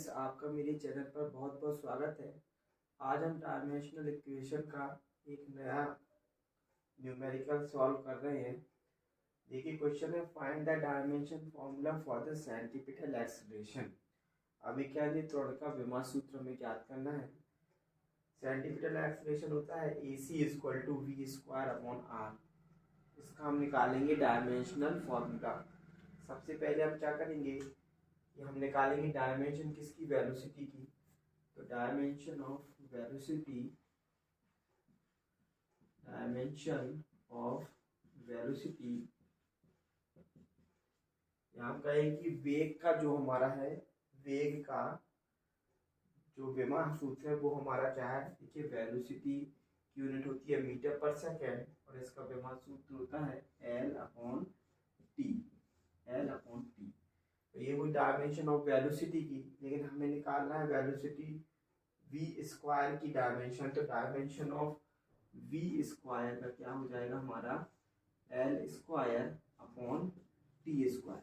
Friends, आपका मेरे channel पर बहुत बहुत स्वागत है। आज हम डायमेंशनल इक्वेशन का एक नया न्यूमेरिकल सॉल्व कर रहे हैं। देखिए क्वेश्चन है, find the dimension formula for the centripetal acceleration. अभी क्या है, त्वरण का विमा सूत्र हमें ज्ञात करना है। सेंटीपिटल एक्सेलरेशन होता है AC = v²/r। इसका हम निकालेंगे डायमेंशनल फॉर्मूला। सबसे पहले हम क्या करेंगे कि हम निकालेंगे डायमेंशन किसकी, वेलोसिटी की। तो डायमेंशन ऑफ वेलोसिटी यहाँ हम कहेंगे कि वेग का जो हमारा है, वेग का जो विमा सूत्र है वो हमारा क्या है। देखिए वेलोसिटी की यूनिट होती है मीटर पर सेकेंड और इसका विमा सूत्र होता है L/T। तो ये हुई डायमेंशन ऑफ वेलोसिटी की। लेकिन हमें निकालना है वेलोसिटी v² की डायमेंशन। तो डायमेंशन ऑफ v² का क्या हो जाएगा हमारा L²/T²।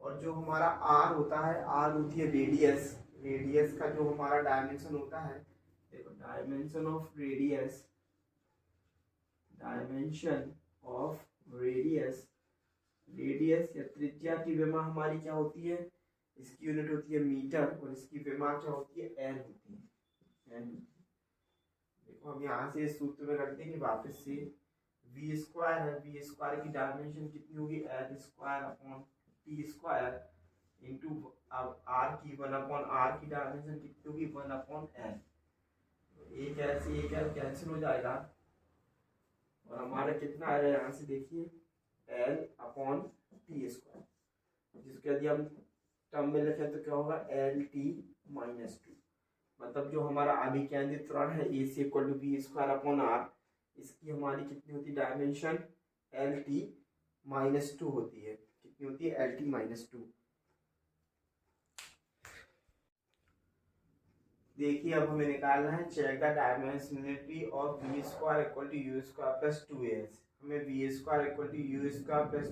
और जो हमारा r होता है, r होती है रेडियस। रेडियस का जो हमारा डायमेंशन होता है, देखो डायमेंशन ऑफ रेडियस या त्रिज्या की विमा हमारी क्या होती है, इसकी यूनिट होती है मीटर और इसकी विमा क्या होती है, एल होती है। देखो हम यहाँ से इस सूत्र में रख देंगे वापस से। v² है, v² की डायमेंशन कितनी होगी, L²/T² इंटू अब r की 1/r की डायमेंशन कितनी होगी, 1/n। एक ऐसे एक कैंसिल हो जाएगा और हमारा कितना आ जाएगा यहाँ से, देखिए L/T²। जिसके यदि हम टर्म में लिखें तो क्या होगा, LT-2। मतलब जो हमारा अभिकेंद्रित त्वरण है AC = v²/r, इसकी हमारी कितनी होती है डायमेंशन, LT-2 होती है। कितनी होती है, LT-2। देखिए अब हमें निकालना है check the dimensionality of v² = u² + 2as। हमें v² = u² +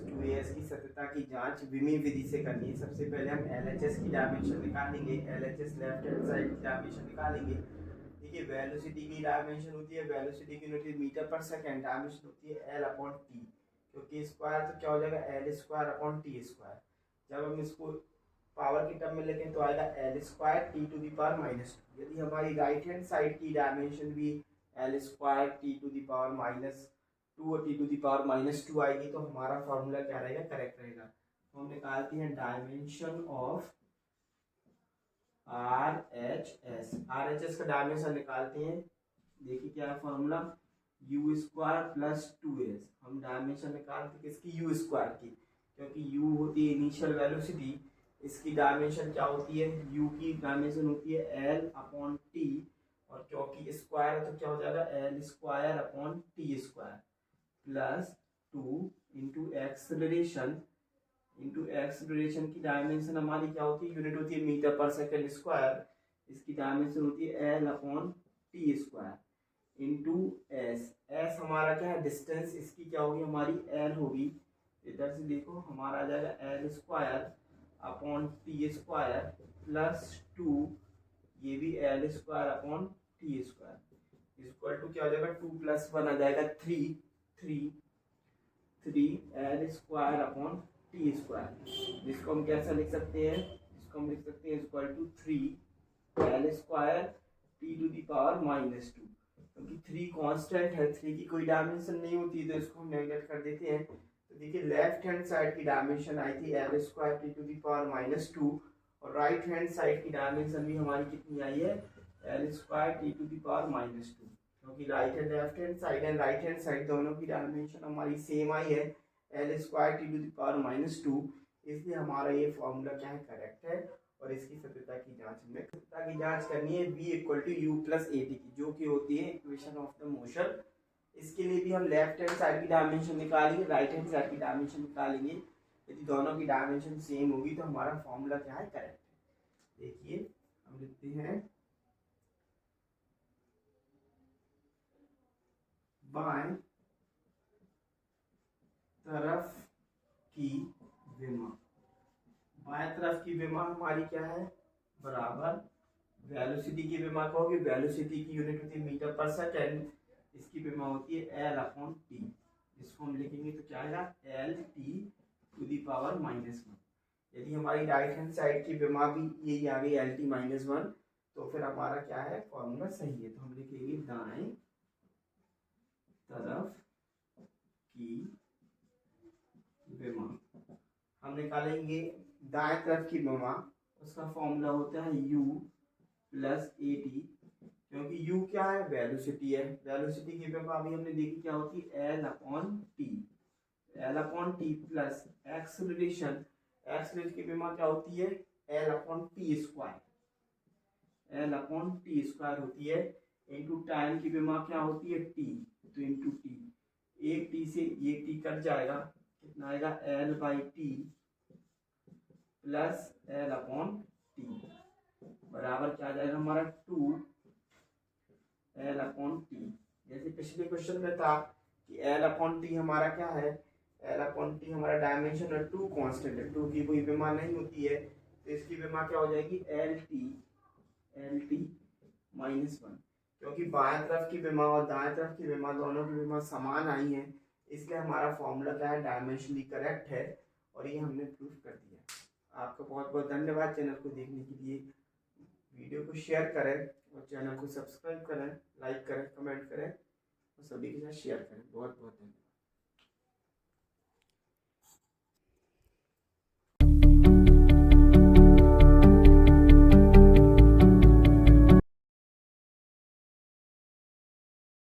2as की सत्यता की जांच विमी विधि से करनी है। सबसे पहले हम LHS की डायमेंशन निकालेंगे। LHS लेफ्ट हैंड साइड की डायमेंशन निकालेंगे। देखिए वेलोसिटी की डायमेंशन होती है, वेलोसिटी की यूनिट मीटर पर सेकंड, डायमेंशन होती है L/T, क्योंकि स्क्वायर तो क्या हो जाएगा, L²/T²। जब हम इसको पावर की टर्म में लेके तो आएगा L²T⁻²। यदि हमारी राइट हैंड साइड की डायमेंशन भी L²T⁻² और T⁻² आएगी तो हमारा फॉर्मूला क्या रहेगा, करेक्ट रहेगा। तो हम निकालते हैं डायमेंशन ऑफ RHS का डायमेंशन निकालते हैं। देखिए क्या है फॉर्मूला, u² + 2s। हम डायमेंशन निकालते किसकी, u² की, क्योंकि u होती है इनिशियल वेलोसिटी। इसकी डायमेंशन क्या होती है, u की डायमेंशन होती है L/T और क्योंकि स्क्वायर है तो क्या हो जाएगा, L²/T² + 2 इंटू एक्सेलरेशन की डायमेंशन हमारी क्या होती है, यूनिट होती है मीटर पर सेकेंड स्क्वायर। इसकी डायमेंशन होती है L/T² इंटू s हमारा क्या है, डिस्टेंस। इसकी क्या होगी, हमारी l होगी। इधर से देखो हमारा आ जाएगा L² + 2, ये भी L² इक्वल टू क्या हो जाएगा, 2 + 1 आ जाएगा 3 L² जिसको हम कैसा लिख सकते हैं, इसको हम लिख सकते हैं इक्वल टू 3 L²T⁻²। क्योंकि 3 कांस्टेंट है, 3 की कोई डायमेंशन नहीं होती तो इसको हम नेगलेक्ट कर देते हैं। तो देखिए लेफ्ट हैंड साइड की डायमेंशन आई थी L²T⁻² और राइट हैंड साइड की डायमेंशन भी हमारी कितनी आई है, L²T⁻²। क्योंकि right and left hand side and right hand side दोनों की डायमेंशन हमारी सेम आई है, L²T⁻²। इसलिए हमारा ये फॉर्मूला क्या है, करेक्ट है। और इसकी सत्यता की जांच करनी है v = u + at की, जो कि होती है इक्वेशन ऑफ द मोशन। इसके लिए भी हम लेफ्ट हैंड साइड की डायमेंशन निकालेंगे, राइट हैंड साइड की डायमेंशन निकालेंगे। यदि दोनों की डायमेंशन सेम होगी तो हमारा फॉर्मूला क्या है, करेक्ट है। देखिए हम लिखते हैं बाएं तरफ की विमा। बाएं तरफ की विमा हमारी क्या है, बराबर वेलोसिटी की विमा क्या होगी, वेलोसिटी की यूनिट होती है मीटर पर सेकेंड, इसकी विमा होती है एल अपॉन टी। इसको हम लिखेंगे तो क्या आएगा L T to the power -1। यदि हमारी राइट हैंड साइड की विमा भी यही आ गई एल टी -1, तो फिर हमारा क्या है फॉर्मूला सही है। तो हम लिखेंगे दाएं तरफ की विमा, हम निकालेंगे दाएं तरफ की विमा, उसका फॉर्मूला होता है u प्लस ए टी, क्योंकि u क्या है वेलोसिटी है, वेलोसिटी की विमा अभी हमने देखी क्या होती है L upon T, L upon T plus acceleration, acceleration की विमा क्या होती है L upon T square, L upon T square होती है, इंटू टाइम की विमा क्या होती है टी, तो इंटू टी, एक टी से ये टी कट जाएगा, कितना आएगा L by T plus L upon T बराबर क्या आ जाएगा हमारा 2 एल अपॉन टी। जैसे पिछले क्वेश्चन में था कि एल अपॉन टी हमारा क्या है, एल अपॉन टी हमारा डायमेंशन है 2 कांस्टेंट है, 2 की कोई विमा नहीं होती है, तो इसकी विमा क्या हो जाएगी एल टी -1, क्योंकि बाएं तरफ की विमा और दाएं तरफ की विमा दोनों की विमा समान आई है, इसलिए हमारा फॉर्मूला क्या है डायमेंशनली करेक्ट है, और ये हमने प्रूफ कर दिया। आपका बहुत बहुत धन्यवाद चैनल को देखने के लिए। वीडियो को शेयर करें और चैनल को सब्सक्राइब करें, लाइक करें, कमेंट करें और सभी के साथ शेयर करें। बहुत बहुत धन्यवाद।